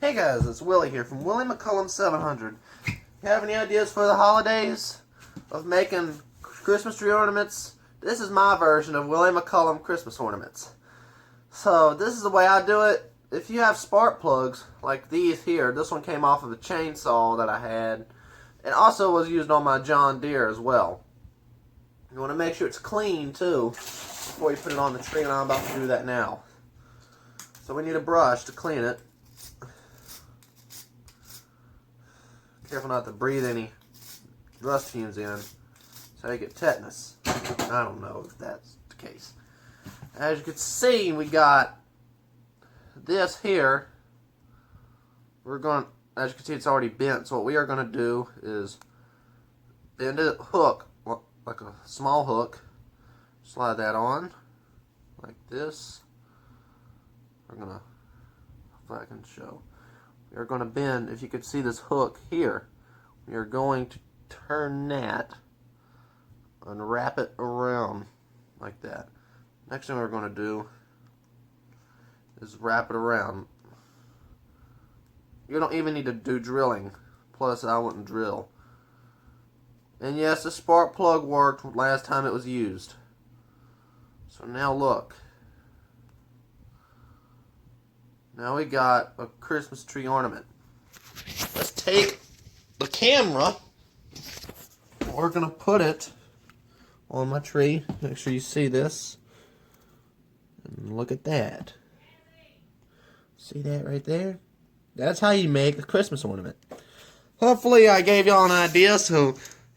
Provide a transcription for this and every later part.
Hey guys, it's Willie here from Willie McCollum 700. You have any ideas for the holidays of making Christmas tree ornaments? This is my version of Willie McCollum Christmas ornaments. So this is the way I do it. If you have spark plugs like these here, this one came off of a chainsaw that I had. It also was used on my John Deere as well. You want to make sure it's clean too before you put it on the tree, and I'm about to do that now. So we need a brush to clean it. Careful not to breathe any rust fumes in, so you get tetanus. I don't know if that's the case. As you can see, we got this here. As you can see, it's already bent. So what we are going to do is bend a hook, like a small hook. Slide that on, like this. We're going to, if I can show. We're going to bend, if you could see this hook here, we are going to turn that and wrap it around like that. Next thing we're going to do is wrap it around. You don't even need to do drilling, plus I wouldn't drill. And yes, the spark plug worked last time it was used. So now look. Now we got a Christmas tree ornament. Let's take the camera. We're going to put it on my tree. Make sure you see this. And look at that. See that right there? That's how you make a Christmas ornament. Hopefully I gave y'all an idea. So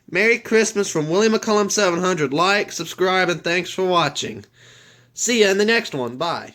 Merry Christmas from Willie McCollum 700. Like, subscribe, and thanks for watching. See ya in the next one. Bye.